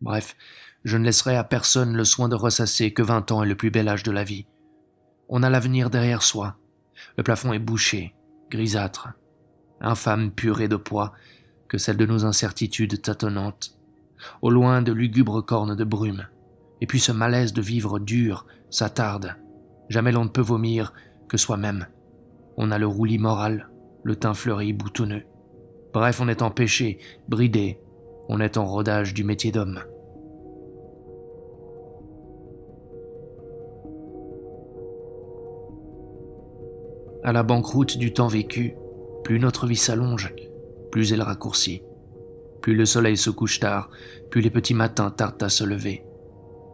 Bref, je ne laisserai à personne le soin de ressasser que 20 ans est le plus bel âge de la vie. On a l'avenir derrière soi. Le plafond est bouché, grisâtre, infâme purée de poids que celle de nos incertitudes tâtonnantes. Au loin de lugubres cornes de brume. Et puis ce malaise de vivre dur s'attarde. Jamais l'on ne peut vomir que soi-même. On a le roulis moral, le teint fleuri boutonneux. Bref, on est empêché, bridé, on est en rodage du métier d'homme. À la banqueroute du temps vécu, plus notre vie s'allonge, plus elle raccourcit. Plus le soleil se couche tard, plus les petits matins tardent à se lever.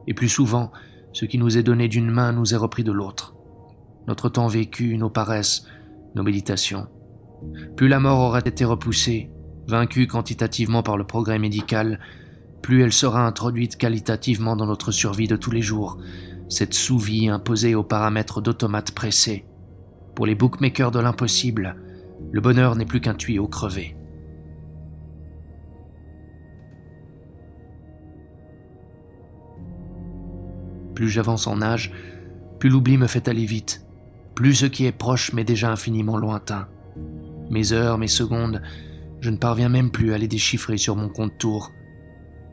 Et plus souvent, ce qui nous est donné d'une main nous est repris de l'autre. Notre temps vécu, nos paresses, nos méditations. Plus la mort aura été repoussée, vaincue quantitativement par le progrès médical, plus elle sera introduite qualitativement dans notre survie de tous les jours, cette sous-vie imposée aux paramètres d'automates pressés. Pour les bookmakers de l'impossible, le bonheur n'est plus qu'un tuyau crevé. Plus j'avance en âge, plus l'oubli me fait aller vite, plus ce qui est proche m'est déjà infiniment lointain. Mes heures, mes secondes, je ne parviens même plus à les déchiffrer sur mon compte-tours.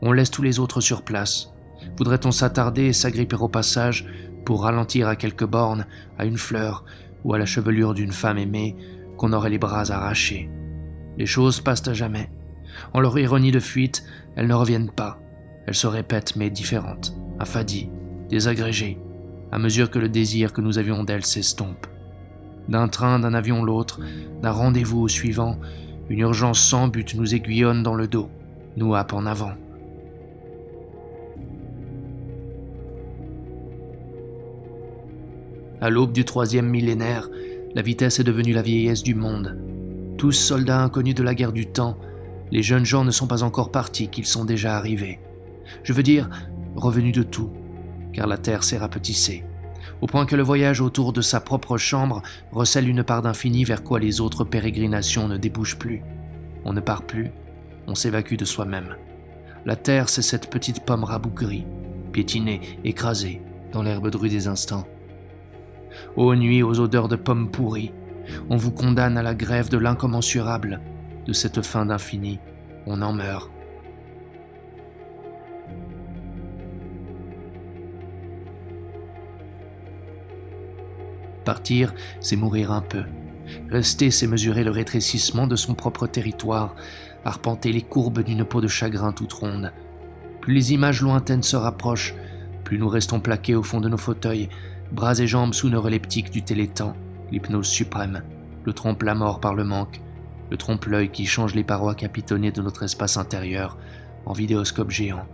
On laisse tous les autres sur place. Voudrait-on s'attarder et s'agripper au passage pour ralentir à quelques bornes, à une fleur ou à la chevelure d'une femme aimée qu'on aurait les bras arrachés? Les choses passent à jamais. En leur ironie de fuite, elles ne reviennent pas. Elles se répètent mais différentes, affadies, désagrégées, à mesure que le désir que nous avions d'elles s'estompe. D'un train, d'un avion l'autre, d'un rendez-vous au suivant, une urgence sans but nous aiguillonne dans le dos, nous happe en avant. À l'aube du 3e millénaire, la vitesse est devenue la vieillesse du monde. Tous soldats inconnus de la guerre du temps, les jeunes gens ne sont pas encore partis qu'ils sont déjà arrivés. Je veux dire, revenus de tout, car la terre s'est rapetissée, au point que le voyage autour de sa propre chambre recèle une part d'infini vers quoi les autres pérégrinations ne débouchent plus. On ne part plus, on s'évacue de soi-même. La terre, c'est cette petite pomme rabougrie, piétinée, écrasée, dans l'herbe drue des instants. Ô nuit aux odeurs de pommes pourries, on vous condamne à la grève de l'incommensurable, de cette fin d'infini, on en meurt. Partir, c'est mourir un peu. Rester, c'est mesurer le rétrécissement de son propre territoire, arpenter les courbes d'une peau de chagrin toute ronde. Plus les images lointaines se rapprochent, plus nous restons plaqués au fond de nos fauteuils, bras et jambes sous neuroleptiques du télétan, l'hypnose suprême, le trompe-la-mort par le manque, le trompe-l'œil qui change les parois capitonnées de notre espace intérieur en vidéoscope géant.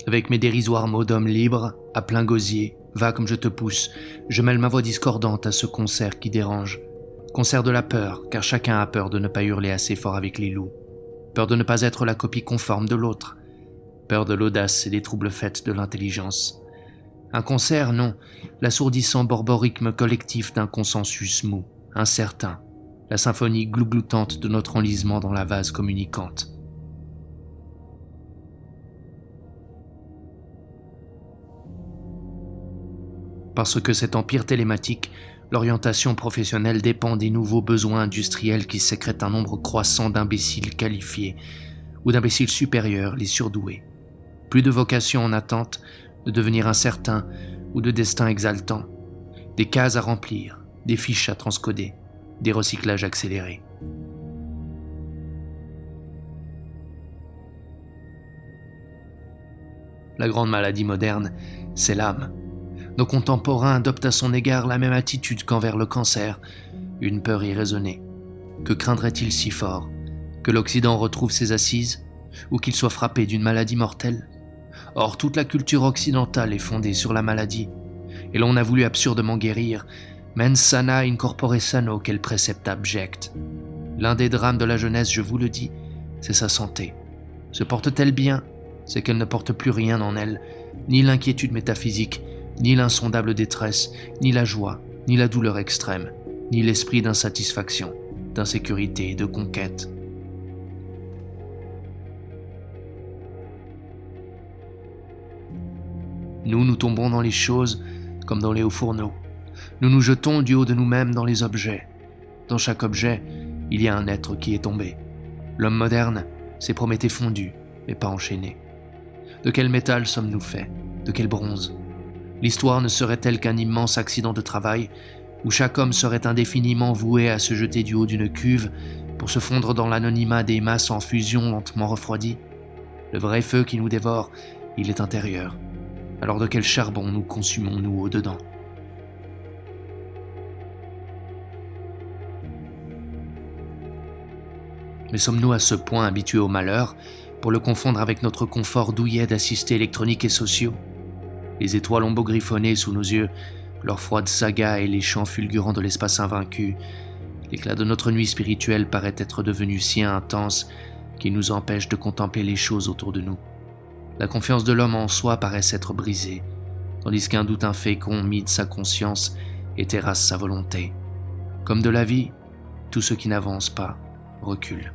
Avec mes dérisoires mots d'homme libre, à plein gosier, va comme je te pousse, je mêle ma voix discordante à ce concert qui dérange. Concert de la peur, car chacun a peur de ne pas hurler assez fort avec les loups. Peur de ne pas être la copie conforme de l'autre. Peur de l'audace et des troubles faits de l'intelligence. Un concert, non, l'assourdissant borborygme collectif d'un consensus mou, incertain, la symphonie glougloutante de notre enlisement dans la vase communicante. Parce que cet empire télématique, l'orientation professionnelle dépend des nouveaux besoins industriels qui sécrètent un nombre croissant d'imbéciles qualifiés, ou d'imbéciles supérieurs, les surdoués. Plus de vocation en attente, de devenir incertain ou de destin exaltant. Des cases à remplir, des fiches à transcoder, des recyclages accélérés. La grande maladie moderne, c'est l'âme. Nos contemporains adoptent à son égard la même attitude qu'envers le cancer, une peur irraisonnée. Que craindrait-il si fort? Que l'Occident retrouve ses assises? Ou qu'il soit frappé d'une maladie mortelle? Or, toute la culture occidentale est fondée sur la maladie, et l'on a voulu absurdement guérir, mens sana in corpore sano, quel précepte abject. L'un des drames de la jeunesse, je vous le dis, c'est sa santé. Se porte-t-elle bien? C'est qu'elle ne porte plus rien en elle, ni l'inquiétude métaphysique, ni l'insondable détresse, ni la joie, ni la douleur extrême. ni l'esprit d'insatisfaction, d'insécurité et de conquête. Nous tombons dans les choses comme dans les hauts fourneaux. Nous nous jetons du haut de nous-mêmes dans les objets. Dans chaque objet, il y a un être qui est tombé. L'homme moderne, c'est Prométhée fondu, mais pas enchaîné. De quel métal sommes-nous faits? De quel bronze? L'histoire ne serait-elle qu'un immense accident de travail, où chaque homme serait indéfiniment voué à se jeter du haut d'une cuve pour se fondre dans l'anonymat des masses en fusion lentement refroidies? Le vrai feu qui nous dévore, il est intérieur. Alors de quel charbon nous consumons-nous au-dedans? Mais sommes-nous à ce point habitués au malheur pour le confondre avec notre confort douillet d'assistés électroniques et sociaux? Les étoiles ont beau griffonner sous nos yeux, leur froide saga et les champs fulgurants de l'espace invaincu, l'éclat de notre nuit spirituelle paraît être devenu si intense qu'il nous empêche de contempler les choses autour de nous. La confiance de l'homme en soi paraît s'être brisée, tandis qu'un doute infécond mine sa conscience et terrasse sa volonté. Comme de la vie, tout ce qui n'avance pas recule.